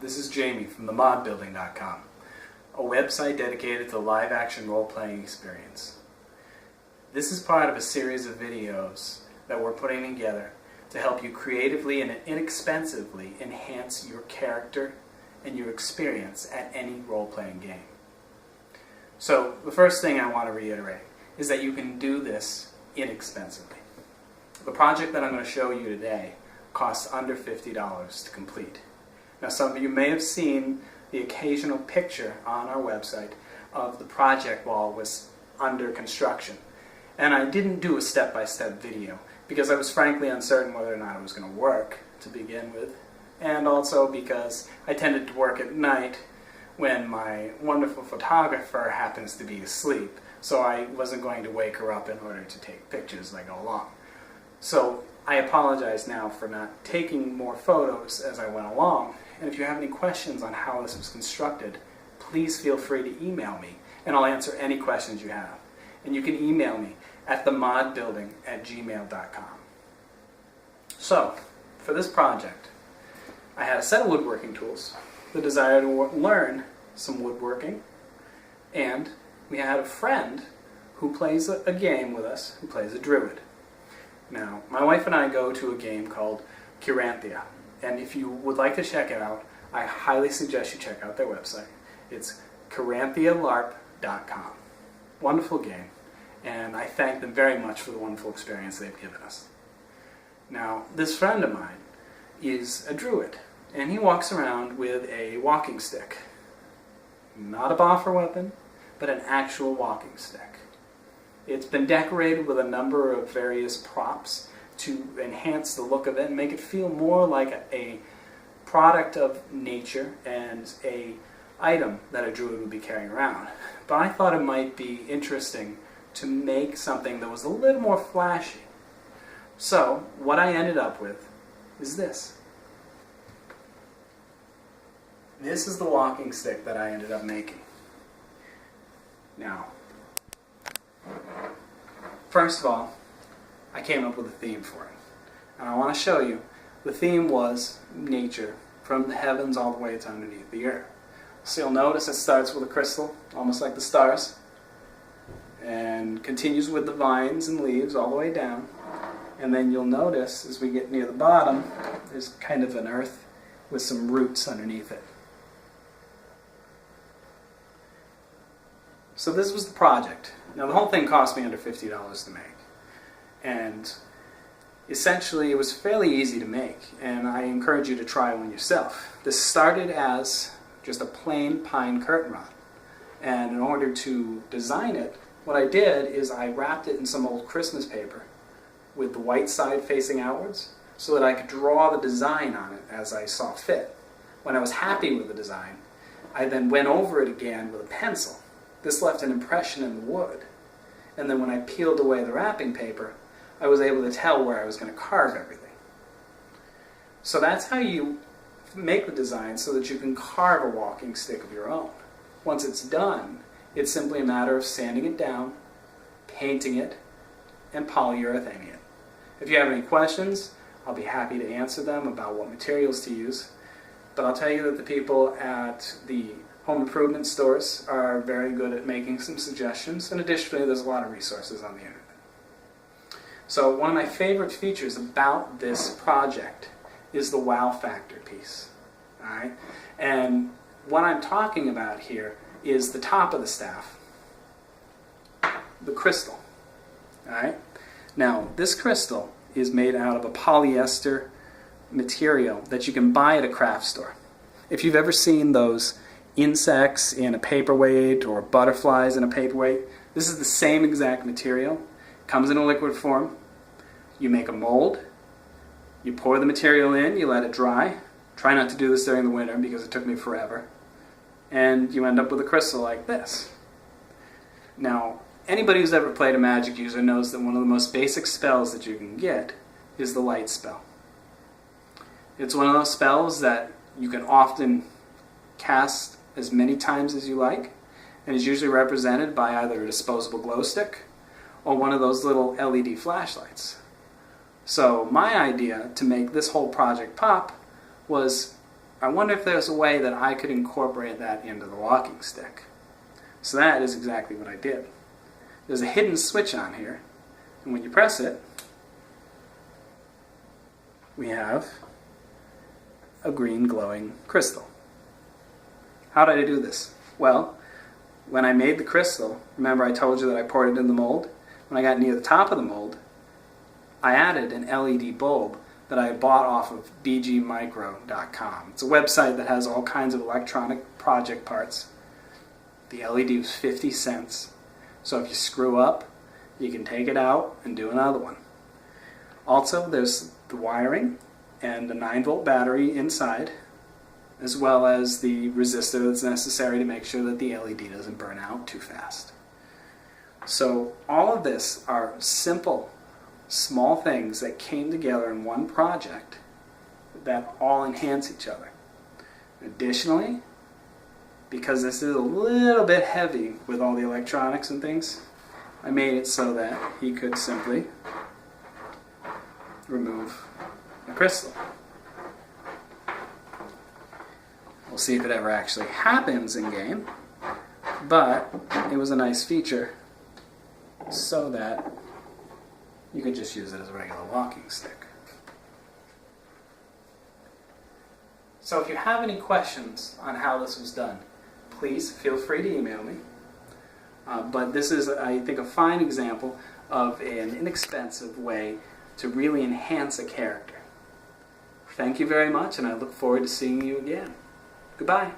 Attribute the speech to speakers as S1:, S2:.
S1: this is Jammie from themodbuilding.com, a website dedicated to the live-action role-playing experience. This is part of a series of videos that we're putting together to help you creatively and inexpensively enhance your character and your experience at any role-playing game. So, the first thing I want to reiterate is that you can do this inexpensively. The project that I'm going to show you today costs under $50 to complete. Now, some of you may have seen the occasional picture on our website of the project while it was under construction. And I didn't do a step-by-step video because I was frankly uncertain whether or not it was going to work to begin with, and also because I tended to work at night when my wonderful photographer happens to be asleep, so I wasn't going to wake her up in order to take pictures as I go along. So I apologize now for not taking more photos as I went along, and if you have any questions on how this was constructed, please feel free to email me, and I'll answer any questions you have. And you can email me at themodbuilding@gmail.com. So, for this project, I had a set of woodworking tools, the desire to learn some woodworking, and we had a friend who plays a game with us, who plays a Druid. Now, my wife and I go to a game called Curanthia, and if you would like to check it out, I highly suggest you check out their website. It's curanthialarp.com. Wonderful game, and I thank them very much for the wonderful experience they've given us. Now, this friend of mine is a Druid, and he walks around with a walking stick. Not a boffer weapon, but an actual walking stick. It's been decorated with a number of various props to enhance the look of it and make it feel more like a product of nature and an item that a Druid would be carrying around. But I thought it might be interesting to make something that was a little more flashy. So, what I ended up with is this. This is the walking stick that I ended up making. Now, first of all, I came up with a theme for it. And I want to show you, the theme was nature, from the heavens all the way to underneath the earth. So you'll notice it starts with a crystal, almost like the stars, and continues with the vines and leaves all the way down. And then you'll notice, as we get near the bottom, there's kind of an earth with some roots underneath it. So this was the project. Now, the whole thing cost me under $50 to make. And essentially, it was fairly easy to make, and I encourage you to try one yourself. This started as just a plain pine curtain rod. And in order to design it, what I did is I wrapped it in some old Christmas paper with the white side facing outwards so that I could draw the design on it as I saw fit. When I was happy with the design, I then went over it again with a pencil. This left an impression in the wood. And then when I peeled away the wrapping paper, I was able to tell where I was going to carve everything. So that's how you make the design so that you can carve a walking stick of your own. Once it's done, it's simply a matter of sanding it down, painting it, and polyurethaning it. If you have any questions, I'll be happy to answer them about what materials to use. But I'll tell you that the people at the home improvement stores are very good at making some suggestions, and additionally there's a lot of resources on the internet. So one of my favorite features about this project is the wow factor piece. Alright? And what I'm talking about here is the top of the staff, the crystal. Alright? Now, this crystal is made out of a polyester material that you can buy at a craft store. If you've ever seen those insects in a paperweight or butterflies in a paperweight, this is the same exact material. Comes in a liquid form. You make a mold. You pour the material in. You let it dry. Try not to do this during the winter because it took me forever. And you end up with a crystal like this. Now, anybody who's ever played a magic user knows that one of the most basic spells that you can get is the light spell. It's one of those spells that you can often cast as many times as you like, and is usually represented by either a disposable glow stick or one of those little LED flashlights. So my idea to make this whole project pop was, I wonder if there's a way that I could incorporate that into the walking stick. So that is exactly what I did. There's a hidden switch on here, and when you press it, we have a green glowing crystal. How did I do this? Well, when I made the crystal, remember I told you that I poured it in the mold? When I got near the top of the mold, I added an LED bulb that I bought off of bgmicro.com. It's a website that has all kinds of electronic project parts. The LED was 50 cents. So if you screw up, you can take it out and do another one. Also, there's the wiring and a 9-volt battery inside, as well as the resistor that's necessary to make sure that the LED doesn't burn out too fast. So all of this are simple, small things that came together in one project that all enhance each other. Additionally, because this is a little bit heavy with all the electronics and things, I made it so that he could simply remove the crystal. We'll see if it ever actually happens in game, but it was a nice feature so that you could just use it as a regular walking stick. So if you have any questions on how this was done, please feel free to email me. But this is, I think, a fine example of an inexpensive way to really enhance a character. Thank you very much, and I look forward to seeing you again. Goodbye.